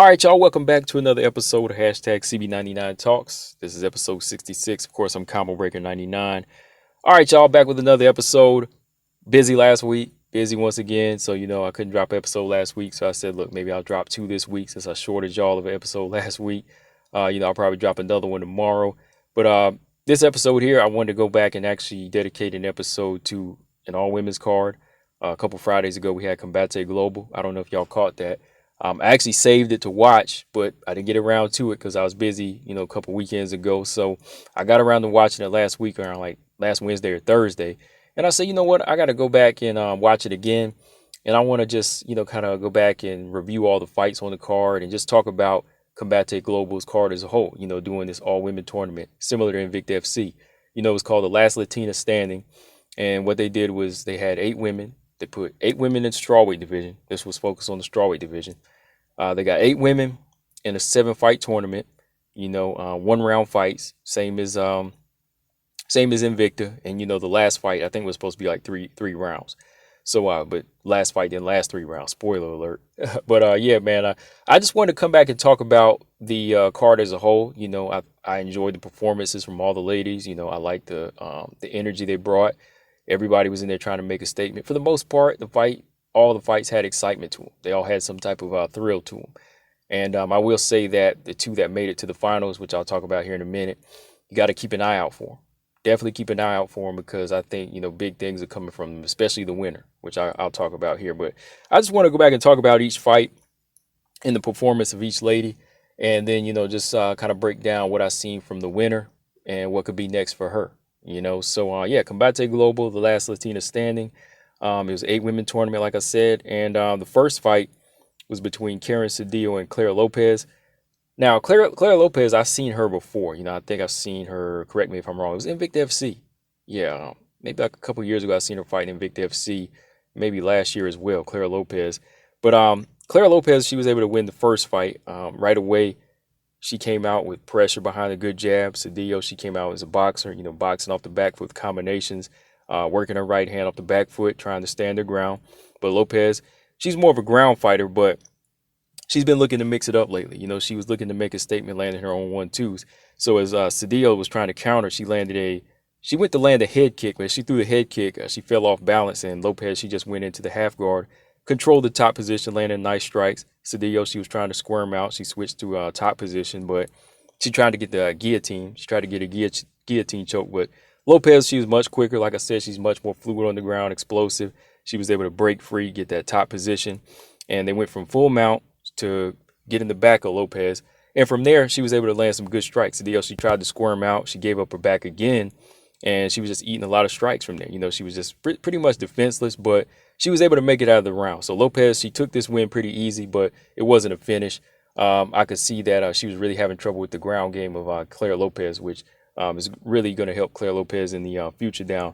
All right, y'all, welcome back to another episode of hashtag CB99 Talks. This is episode 66. Of course, I'm Combo Breaker 99. All right, y'all, back with another episode. Busy last week, busy once again. So, I couldn't drop an episode last week. So I said, look, maybe I'll drop two this week since I shorted y'all of an episode last week. I'll probably drop another one tomorrow. But this episode here, I wanted to go back and actually dedicate an episode to an all-women's card. A couple Fridays ago, we had Combate Global. I don't know if y'all caught that. I actually saved it to watch, but I didn't get around to it because I was busy, a couple weekends ago. So I got around to watching it last week around like last Wednesday or Thursday. And I said, you know what? I got to go back and watch it again. And I want to just, kind of go back and review all the fights on the card and just talk about Combate Global's card as a whole, doing this all women tournament similar to Invicta FC. It's called the Last Latina Standing. And what they did was they had 8 women. They put 8 women in the strawweight division. This was focused on the strawweight division. They got 8 women in a 7-fight tournament. 1-round fights, same as Invicta. And the last fight I think was supposed to be like three rounds. So, but last fight didn't last 3 rounds. Spoiler alert. But yeah, man, I just wanted to come back and talk about the card as a whole. I enjoyed the performances from all the ladies. I liked the energy they brought. Everybody was in there trying to make a statement. For the most part, all the fights had excitement to them. They all had some type of thrill to them. And I will say that the 2 that made it to the finals, which I'll talk about here in a minute, you got to keep an eye out for them. Definitely keep an eye out for them because I think, big things are coming from them, especially the winner, which I'll talk about here. But I just want to go back and talk about each fight and the performance of each lady. And then, just kind of break down what I've seen from the winner and what could be next for her. So yeah, Combate Global, the Last Latina Standing. It was an 8-women tournament, like I said, and the first fight was between Karen Sedillo and Claire Lopez. Now, Claire Lopez, I've seen her before. I think I've seen her. Correct me if I'm wrong. It was Invicta FC. Yeah, maybe like a couple years ago, I seen her fight in Invicta FC. Maybe last year as well, Claire Lopez. But Claire Lopez, she was able to win the first fight right away. She came out with pressure behind a good jab. Sedillo, she came out as a boxer, boxing off the back foot with combinations, working her right hand off the back foot, trying to stand her ground. But Lopez, she's more of a ground fighter, but she's been looking to mix it up lately. She was looking to make a statement, landing her own 1-2s. So as Sedillo was trying to counter, she went to land a head kick, but she threw the head kick. She fell off balance, and Lopez, she just went into the half guard, controlled the top position, landed nice strikes. Sedillo, she was trying to squirm out. She switched to top position, but she tried to get the guillotine. She tried to get a guillotine choke, but Lopez, she was much quicker. Like I said, she's much more fluid on the ground, explosive. She was able to break free, get that top position, and they went from full mount to get in the back of Lopez. And from there, she was able to land some good strikes. Sedillo, she tried to squirm out. She gave up her back again, and she was just eating a lot of strikes from there. She was just pretty much defenseless, but she was able to make it out of the round. So Lopez, she took this win pretty easy, but it wasn't a finish. I could see that she was really having trouble with the ground game of Claire Lopez, which is really going to help Claire Lopez in the future down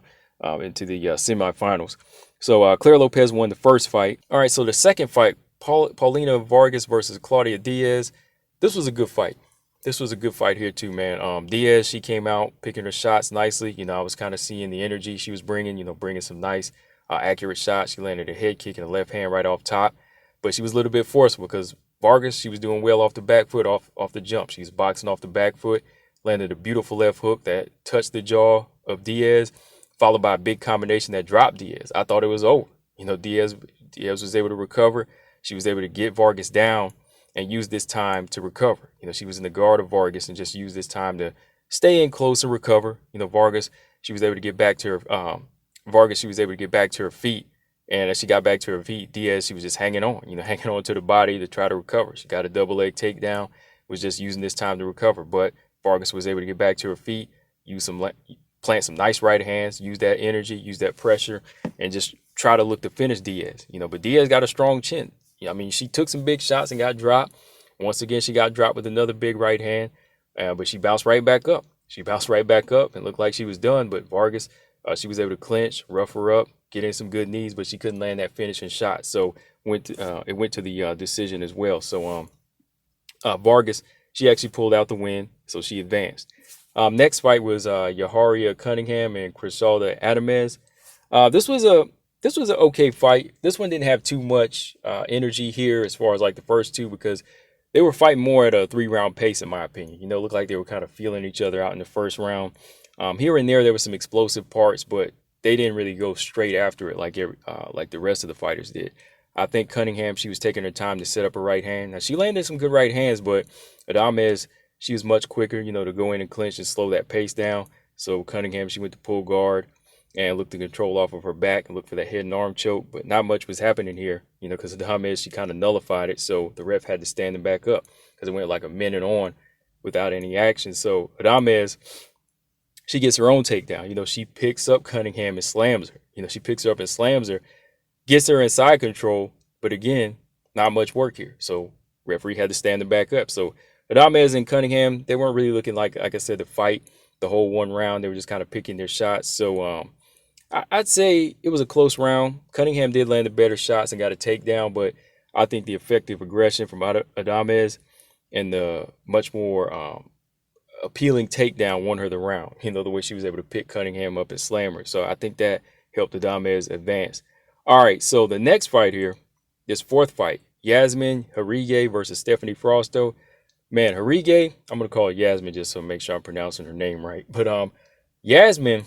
into the semifinals. So Claire Lopez won the first fight. All right, so the second fight, Paulina Vargas versus Claudia Diaz. This was a good fight. This was a good fight here too, man. Diaz, she came out picking her shots nicely. I was kind of seeing the energy she was bringing, bringing some nice accurate shots. She landed a head kick and a left hand right off top, but she was a little bit forceful because Vargas, she was doing well off the back foot, off the jump. She was boxing off the back foot, landed a beautiful left hook that touched the jaw of Diaz, followed by a big combination that dropped Diaz. I thought it was over. Diaz was able to recover. She was able to get Vargas down and use this time to recover. She was in the guard of Vargas and just used this time to stay in close and recover. Vargas, she was able to get back to her. She was able to get back to her feet. And as she got back to her feet, Diaz, she was just hanging on, hanging on to the body to try to recover. She got a double leg takedown, was just using this time to recover. But Vargas was able to get back to her feet, plant some nice right hands, use that energy, use that pressure, and just try to look to finish Diaz. But Diaz got a strong chin. She took some big shots and got dropped. Once again, she got dropped with another big right hand, but she bounced right back up. She bounced right back up and looked like she was done. But Vargas, she was able to clinch, rough her up, get in some good knees, but she couldn't land that finishing shot. So it went to the decision as well. So Vargas, she actually pulled out the win, so she advanced. Next fight was Yaaria Cunningham and Christina Adamez. This was an okay fight. This one didn't have too much energy here as far as like the first two because they were fighting more at a 3 round pace, in my opinion. You know, it looked like they were kind of feeling each other out in the first round. Here and there were some explosive parts, but they didn't really go straight after it like the rest of the fighters did. I think Cunningham, she was taking her time to set up her right hand. Now, she landed some good right hands, but Adamez, she was much quicker, you know, to go in and clinch and slow that pace down. So Cunningham, she went to pull guard and looked to control off of her back and look for that head and arm choke. But not much was happening here, you know, because Adamez, she kind of nullified it. So the ref had to stand him back up because it went like a minute on without any action. So Adamez, she gets her own takedown. You know, she picks up Cunningham and slams her. You know, she picks her up and slams her, gets her in side control. But again, not much work here. So referee had to stand them back up. So Adamez and Cunningham, they weren't really looking like I said, to fight the whole 1 round. They were just kind of picking their shots. So I'd say it was a close round. Cunningham did land the better shots and got a takedown, but I think the effective aggression from Adamez and the much more appealing takedown won her the round. You know, the way she was able to pick Cunningham up and slam her. So I think that helped Adamez advance. All right, so the next fight here, this fourth fight, Yasmine Jauregui versus Stephanie Frausto. Man, Jauregui, I'm going to call it Yasmine just to make sure I'm pronouncing her name right. But Yasmine,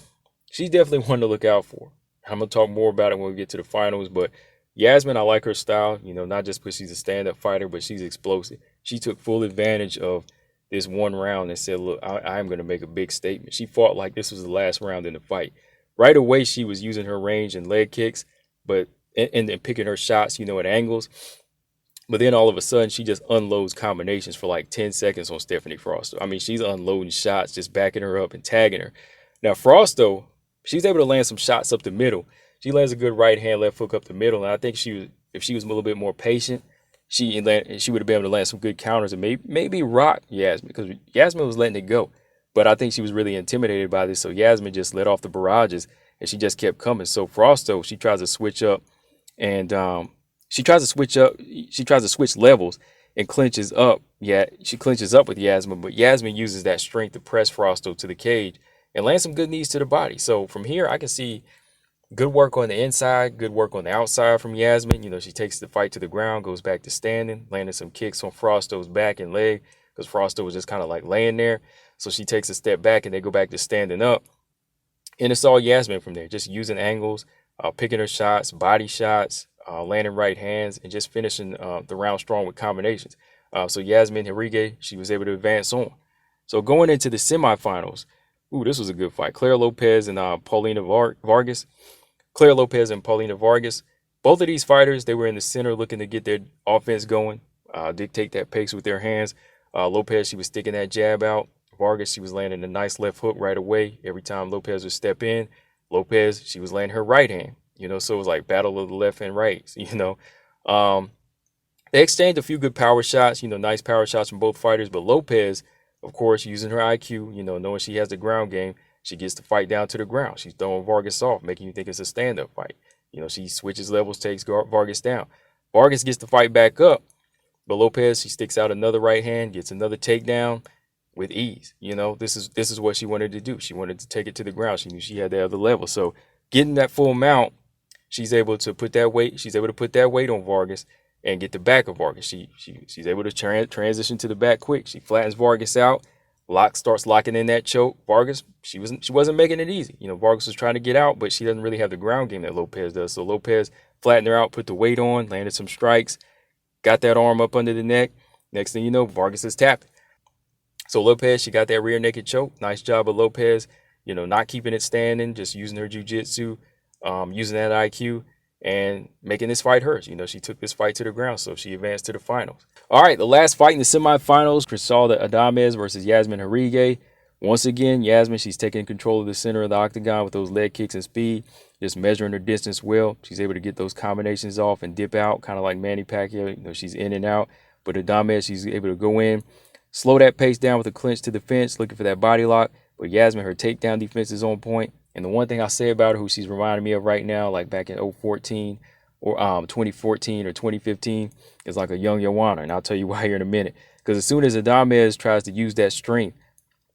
she's definitely one to look out for. I'm going to talk more about it when we get to the finals. But Yasmine, I like her style, you know, not just because she's a stand-up fighter, but she's explosive. She took full advantage of this 1 round and said, look, I'm going to make a big statement. She fought like this was the last round in the fight. Right away, she was using her range and leg kicks, but and then picking her shots, you know, at angles. But then all of a sudden, she just unloads combinations for like 10 seconds on Stephanie Frausto. I mean, she's unloading shots, just backing her up and tagging her. Now, Frausto, she's able to land some shots up the middle. She lands a good right hand, left hook up the middle. And I think if she was a little bit more patient, she would have been able to land some good counters and maybe rock Yasmine, because Yasmine was letting it go. But I think she was really intimidated by this. So Yasmine just let off the barrages and she just kept coming. So Frausto, she tries to switch up and she tries to switch levels and clinches up. Yeah, she clinches up with Yasmine, but Yasmine uses that strength to press Frausto to the cage and land some good knees to the body. So from here, I can see good work on the inside, good work on the outside from Yasmine. You know, she takes the fight to the ground, goes back to standing, landing some kicks on Frausto's back and leg because Frausto was just kind of like laying there. So she takes a step back and they go back to standing up. And it's all Yasmine from there, just using angles, picking her shots, body shots, landing right hands, and just finishing the round strong with combinations. So Yasmine Jauregui, she was able to advance on. So going into the semifinals, this was a good fight. Claire Lopez and Paulina Vargas. Claire Lopez and Paulina Vargas. Both of these fighters, they were in the center looking to get their offense going, dictate that pace with their hands. Lopez, she was sticking that jab out. Vargas, she was landing a nice left hook right away. Every time Lopez would step in, Lopez, she was landing her right hand. You know, so it was like battle of the left and right, you know. They exchanged a few good power shots, you know, nice power shots from both fighters. But Lopez, of course, using her IQ, you know, knowing she has the ground game, she gets the fight down to the ground. She's throwing Vargas off, making you think it's a stand-up fight. You know, she switches levels, takes Vargas down. Vargas gets the fight back up, but Lopez, she sticks out another right hand, gets another takedown with ease. You know, this is what she wanted to do. She wanted to take it to the ground. She knew she had the other level. So getting that full mount, she's able to put that weight. She's able to put that weight on Vargas and get the back of Vargas. She's able to transition to the back quick. She flattens Vargas out. Starts locking in that choke. Vargas, she wasn't making it easy. You know, Vargas was trying to get out, but she doesn't really have the ground game that Lopez does. So Lopez flattened her out, put the weight on, landed some strikes, got that arm up under the neck. Next thing you know, Vargas is tapping. So Lopez, she got that rear naked choke. Nice job of Lopez, you know, not keeping it standing, just using her jiu-jitsu, using that IQ, and making this fight hers. You know, she took this fight to the ground, so she advanced to the finals. All right, the last fight in the semifinals, Christina Adamez versus Yasmine Jauregui. Once again, Yasmine, she's taking control of the center of the octagon with those leg kicks and speed, just measuring her distance well. She's able to get those combinations off and dip out, kind of like Manny Pacquiao. You know, she's in and out. But Adamez, she's able to go in, slow that pace down with a clinch to the fence, looking for that body lock. But Yasmine, her takedown defense is on point. And the one thing I say about her, who she's reminding me of right now, like back in 2014 or 2014 or 2015, is like a young Yaaria. And I'll tell you why here in a minute. Because as soon as Adamez tries to use that strength,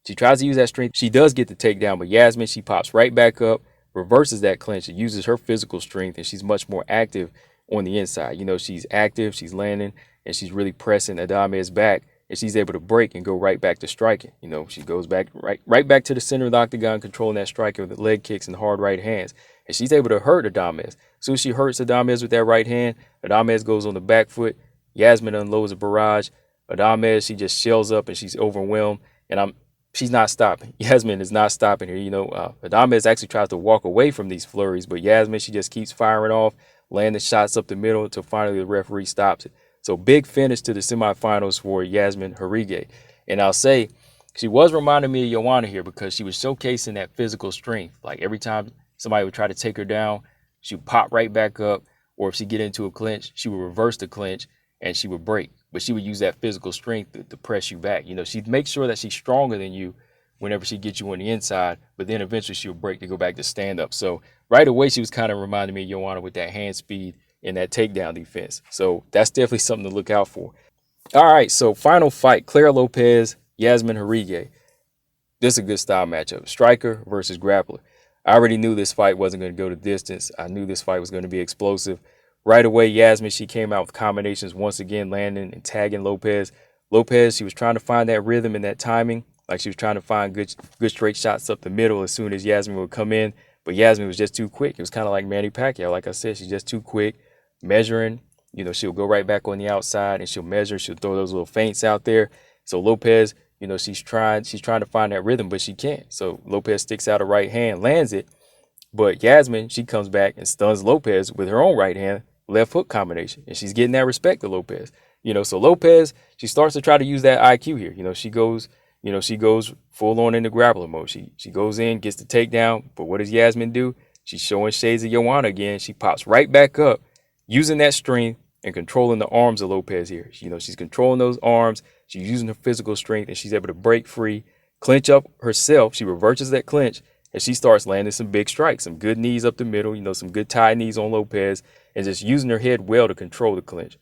she does get the takedown. But Yasmine, she pops right back up, reverses that clinch, and uses her physical strength, and she's much more active on the inside. You know, she's active, she's landing, and she's really pressing Adamez back, and she's able to break and go right back to striking. She goes back right back to the center of the octagon, controlling that striker with the leg kicks and hard right hands, and she's able to hurt Adamez. As soon as she hurts Adamez with that right hand, Adamez goes on the back foot. Yasmine unloads a barrage. Adamez, she just shells up and she's overwhelmed, and she's not stopping. Yasmine is not stopping here. Adamez actually tries to walk away from these flurries, but Yasmine, she just keeps firing off, landing shots up the middle until finally the referee stops it. So big finish to the semifinals for Yasmine Jauregui. And I'll say, she was reminding me of Joanna here because she was showcasing that physical strength. Like every time somebody would try to take her down, she would pop right back up, or if she get into a clinch, she would reverse the clinch and she would break. But she would use that physical strength to press you back. She'd make sure that she's stronger than you whenever she gets you on the inside, but then eventually she'll break to go back to stand up. So right away, she was kind of reminding me of Joanna with that hand speed and that takedown defense. So that's definitely something to look out for. All right, so final fight, Claire Lopez, Yasmine Jauregui. This is a good style matchup, striker versus grappler. I already knew this fight wasn't going to go the distance. I knew this fight was going to be explosive. Right away, Yasmine, she came out with combinations once again, landing and tagging Lopez. Lopez, she was trying to find that rhythm and that timing. Like she was trying to find good straight shots up the middle as soon as Yasmine would come in. But Yasmine was just too quick. It was kind of like Manny Pacquiao. Like I said, she's just too quick, measuring. She'll go right back on the outside and she'll measure. She'll throw those little feints out there. So Lopez, she's trying to find that rhythm, but she can't. So Lopez sticks out a right hand, lands it. But Yasmine, she comes back and stuns Lopez with her own right hand, left hook combination, and she's getting that respect to Lopez. So Lopez, she starts to try to use that IQ here. She goes full on into grappler mode. She goes in, gets the takedown, but what does Yasmine do? She's showing shades of Joanna again. She pops right back up, using that strength and controlling the arms of Lopez here. She's controlling those arms. She's using her physical strength, and she's able to break free, clinch up herself. She reverses that clinch, and she starts landing some big strikes, some good knees up the middle, some good tie knees on Lopez, and just using her head well to control the clinch.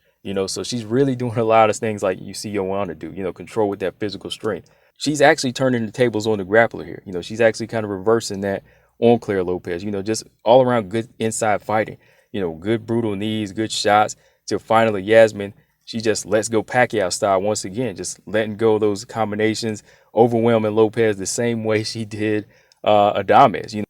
So she's really doing a lot of things like you see Joanna do, control with that physical strength. She's actually turning the tables on the grappler here. She's actually kind of reversing that on Claire Lopez, just all around good inside fighting, good brutal knees, good shots, till finally Yasmine, she just lets go Pacquiao style once again, just letting go of those combinations, overwhelming Lopez the same way she did Adamez.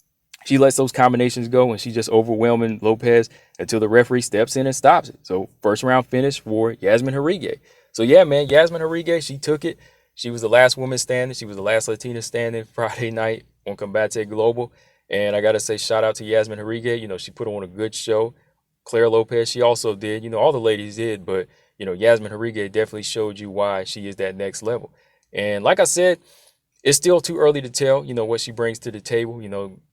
She lets those combinations go and she's just overwhelming Lopez until the referee steps in and stops it. So first round finish for Yasmine Jauregui. So yeah, man, Yasmine Jauregui, she took it. She was the last woman standing. She was the last Latina standing Friday night on Combate Global. And I got to say, shout out to Yasmine Jauregui. She put on a good show. Claire Lopez, she also did. All the ladies did. But, Yasmine Jauregui definitely showed you why she is that next level. And like I said, it's still too early to tell, what she brings to the table.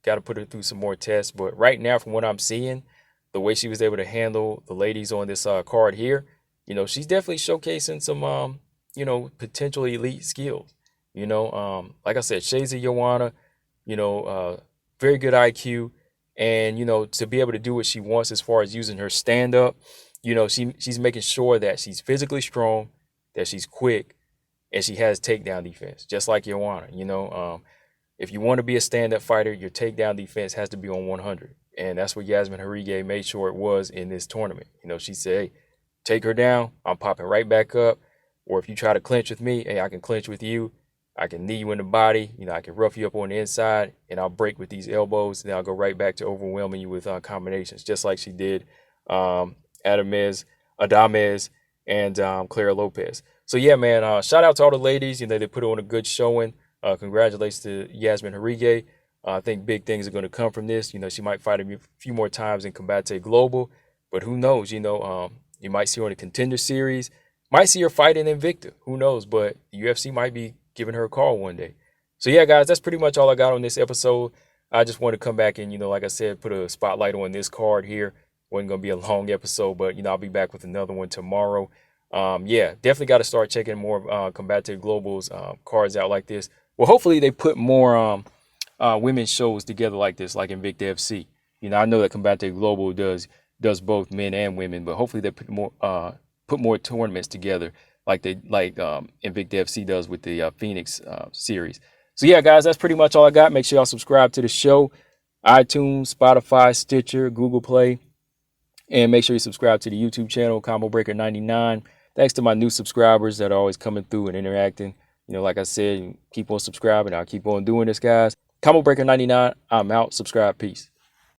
Got to put her through some more tests. But right now, from what I'm seeing, the way she was able to handle the ladies on this card here, she's definitely showcasing some, potential elite skills. Like I said, shades of Joanna, very good IQ. And, to be able to do what she wants as far as using her stand-up, she's making sure that she's physically strong, that she's quick, and she has takedown defense, just like Joanna. If you want to be a stand-up fighter, your takedown defense has to be on 100. And that's what Yasmine Jauregui made sure it was in this tournament. She said, hey, take her down, I'm popping right back up. Or if you try to clinch with me, hey, I can clinch with you. I can knee you in the body. I can rough you up on the inside, and I'll break with these elbows. Then I'll go right back to overwhelming you with combinations, just like she did Adamez, and Claire Lopez. So yeah, man, shout out to all the ladies. They put on a good showing. Congratulations to Yasmine Jauregui. I think big things are going to come from this. She might fight a few more times in Combate Global, but who knows? You might see her in a Contender Series. Might see her fighting Invicta. Who knows? But UFC might be giving her a call one day. So yeah, guys, that's pretty much all I got on this episode. I just want to come back and, like I said, put a spotlight on this card here. Wasn't going to be a long episode, but, I'll be back with another one tomorrow. Yeah, definitely got to start checking more Combate Global's cards out like this. Well, hopefully they put more women's shows together like this, like Invicta FC. I know that Combate Global does both men and women, but hopefully they put more tournaments together like Invicta FC does with the Phoenix series. So yeah, guys, that's pretty much all I got. Make sure y'all subscribe to the show, iTunes, Spotify, Stitcher, Google Play, and make sure you subscribe to the YouTube channel, Combo Breaker 99. Thanks to my new subscribers that are always coming through and interacting. You know, like I said, keep on subscribing. I'll keep on doing this, guys. Combo Breaker 99. I'm out. Subscribe. Peace.